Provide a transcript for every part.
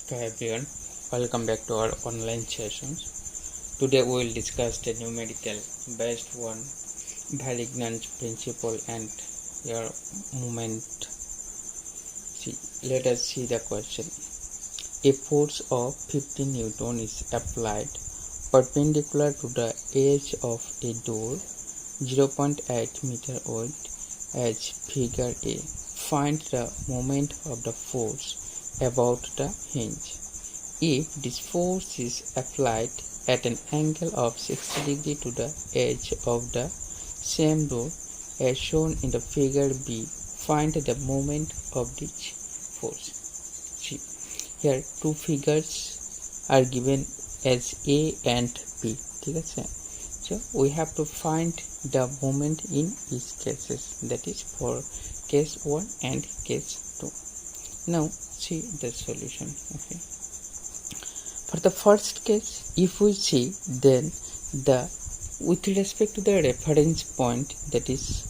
Hi everyone, welcome back to our online sessions. Today we will discuss the numerical based on Valignant principle and your moment. Let us see the question. A force of 50 Newton is applied perpendicular to the edge of a door 0.8 meter wide as figure A. Find the moment of the force about the hinge. If this force is applied at an angle of 60 degrees to the edge of the same door as shown in the figure B, find the moment of this force. See, here two figures are given as A and B. So we have to find the moment in each cases, that is for case 1 and case 2. Now see the solution. Okay, for the first case, if we see, then with respect to the reference point, that is,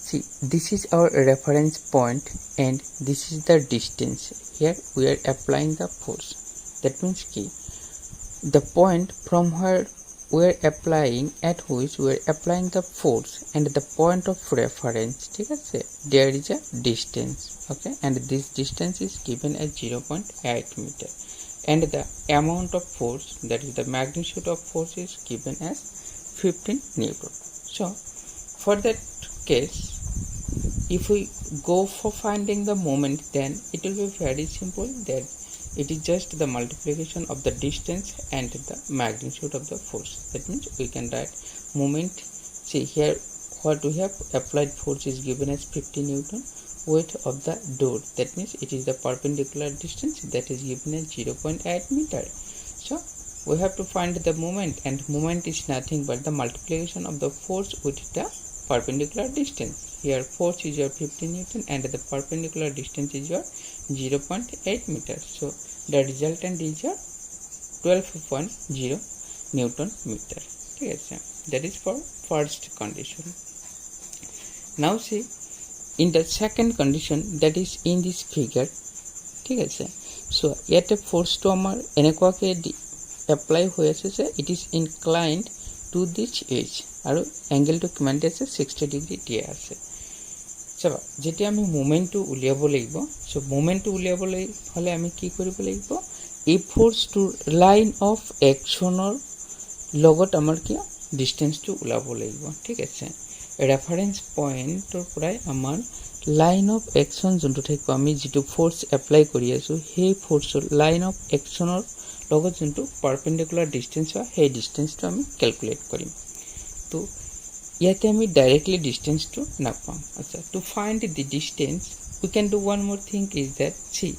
see, this is our reference point and this is the distance. Here we are applying the force. That means the point from where we are applying, at which we are applying the force, and the point of reference, there is a distance. Okay, and this distance is given as 0.8 meter, and the amount of force, that is the magnitude of force, is given as 15 Newton. So for that case, if we go for finding the moment, then it will be very simple, that it is just the multiplication of the distance and the magnitude of the force. That means we can write moment. See here, what we have applied force is given as 50 Newton, weight of the door, that means it is the perpendicular distance, that is given as 0.8 meter. So we have to find the moment, and moment is nothing but the multiplication of the force with the perpendicular distance. Here force is your 50 Newton and the perpendicular distance is your 0.8 meter. So the resultant is your 12.0 Newton meter. That is for first condition. Now see, in the second condition, that is in this figure, so yet a force to amar enekwaকে apply hoyeছে, it is inclined to this edge আৰু angle to কিমান আছে 60 degree দিয়া আছে। চাবা, যেতিয়া আমি মোমেন্টটো উলিয়াব লাগিব, সো মোমেন্টটো উলিয়াবলৈ হলে আমি কি কৰিব লাগিব, এই ফোর্সটোৰ লাইন অফ একশনৰ লগত আমাৰ কি ডিসটেন্সটো উলাব লাগিব। ঠিক আছে, ৰেফাৰেন্স পইণ্টৰ পৰাই আমাৰ লাইন অফ একশন যোনটো থাকিব, আমি যেটো ফোর্স এপ্লাই কৰি আছো সেই ফোর্সৰ লাইন অফ একশনৰ লগত যোনটো পারপেন্ডিকুলার ডিসটেন্স হয় সেই ডিসটেন্সটো আমি ক্যালকুলেট কৰিম। তো ইয়াতে আমি ডাইৰেক্টলি ডিসটেন্সটো নাপাম। আচ্ছা, to find the distance we can do one more thing, is that see,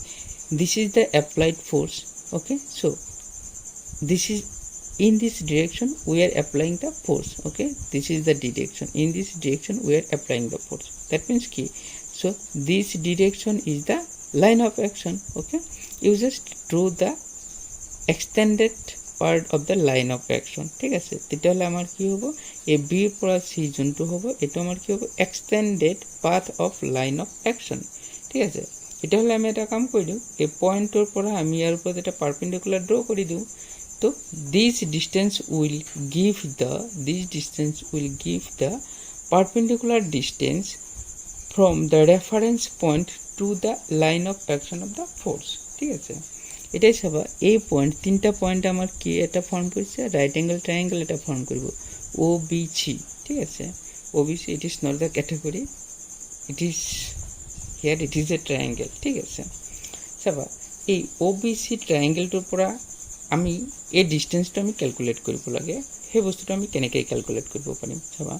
this is the applied force. Okay, so this is in this direction we are applying the force. Okay, this is the direction, in this direction we are applying the force. That means key, so this direction is the line of action. Okay, you just draw the extended part of the line of action. ঠিক আছে, তেতিয়াহলে আমাৰ কি হ'ব, এই b পৰা c যোনটো হ'ব এটো আমাৰ কি হ'ব, extended path of line of action. ঠিক আছে, তেতিয়াহলে আমি এটা কাম কৰি দিও, এই পয়েন্টৰ পৰা আমি ইয়াৰ ওপৰত এটা পারপেন্ডিকুলার ড্ৰ কৰি দিও। তো this distance will give the perpendicular distance from the reference point to the line of action of the force. ঠিক আছে, এটাই চাবা, এই পয়েন্ট তিনটা পয়েন্ট আমার কি এটা ফর্ম কৰিছে, রাইট অ্যাঙ্গেল ট্রায়াঙ্গেল এটা ফর্ম কৰিব, OBC। ঠিক আছে, OBC, it is not the category, it is here, it is a triangle। ঠিক আছে, চাবা এই OBC ট্রায়াঙ্গেলটোৰ পৰা আমি এই ডিসটেন্সটো আমি ক্যালকুলেট কৰিব লাগে। সেই বস্তুটো আমি কেনেকৈ ক্যালকুলেট কৰিব পাৰিম, চাবা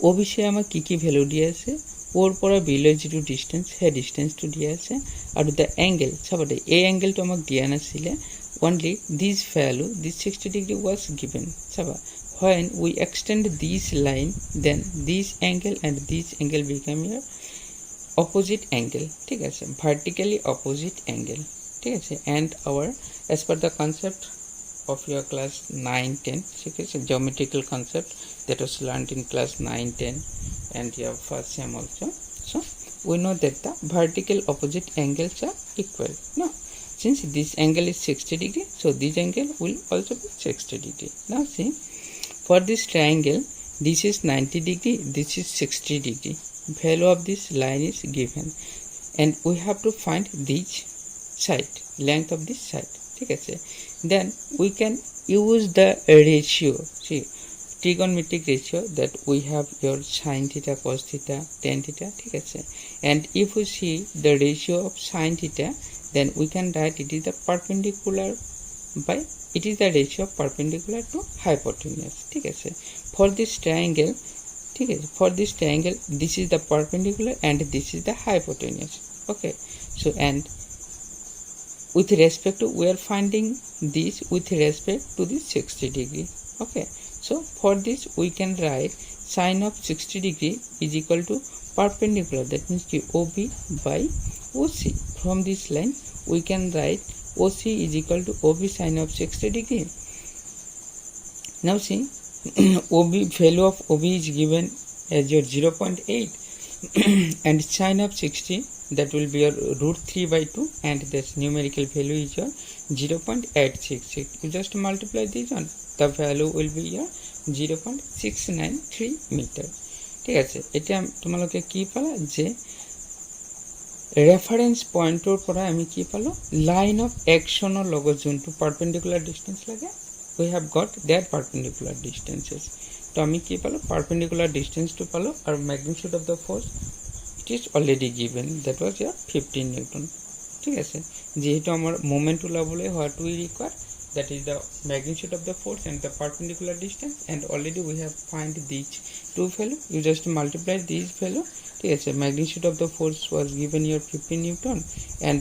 OBC আমাক কি কি ভ্যালু দিয়া আছে, ওর পৰা বিলৈ যেটো ডিসটেন্স সেই ডিসটেন্সটো দিয়া আছে, আৰু দ্য এঙ্গেল, চাবা দে এই এঙ্গেলটো আমাক দিয়া নাছিলে, only this value, this 60 degree was given। চাবা, when we extend this line, then this angle and this angle become your opposite angle। ঠিক আছে, vertically opposite angle। ঠিক আছে, and our as per the concept of your class 9-10, ঠিক আছে, geometrical concept that was learned in class 9-10 and your first sem also, so we know that the vertical opposite angles are equal. No, since this angle is 60 degree, so this angle will also be 60 degree. Now see, for this triangle, this is 90 degree, this is 60 degree. Value of this line is given, and we have to find this side, length of this side. ঠিক আছে, then we can use the ratio. See, trigonometric ratio that we have your sin theta, cos theta, tan theta. ঠিক আছে, and if we see the ratio of sin theta, then we can write it is the perpendicular by, it is the ratio of perpendicular to hypotenuse. ঠিক আছে, for this triangle, ঠিক আছে, for this triangle, this is the perpendicular and this is the hypotenuse. Okay, so and with respect to, we are finding this with respect to this 60 degree. Okay, so for this we can write sin of 60 degree is equal to perpendicular, that means OB by OC. From this line we can write OC is equal to OB sin of 60 degree. Now see, OB, value of OB is given as your 0.8 and sin of 60, that will be your root 3 by 2, and this numerical value is your 0.866. You just multiply this one, the value will be your 0.693 meter. ঠিক আছে, এটা তোমালোকে কি পালা, যে reference পইণ্টৰ পৰা আমি কি পালো, লাইন অফ একশ্যনৰ লগত যোনটো পাৰপেণ্ডিকুলাৰ ডিষ্টেঞ্চ লাগে, we have got their perpendicular distances. তো আমি কি পালো, পারপেন্ডিকুলার ডিস্টেন্সটো পালো, আর magnitude of the force it is already given, that was ইয়ার 15 নিউটন। ঠিক আছে, যেহেতু আমার মোমেন্ট ওলাবলৈ what we require, that is the magnitude of the force and the perpendicular distance, and already we have find these two value. You just multiply these value. ঠিক আছে, magnitude of the force was given your 15 newton, and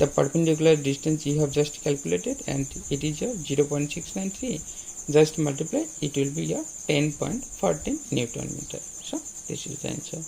the perpendicular distance you have just calculated, and it is your 0.693. Just multiply, it will be your 10.14 Newton meter. So this is the answer.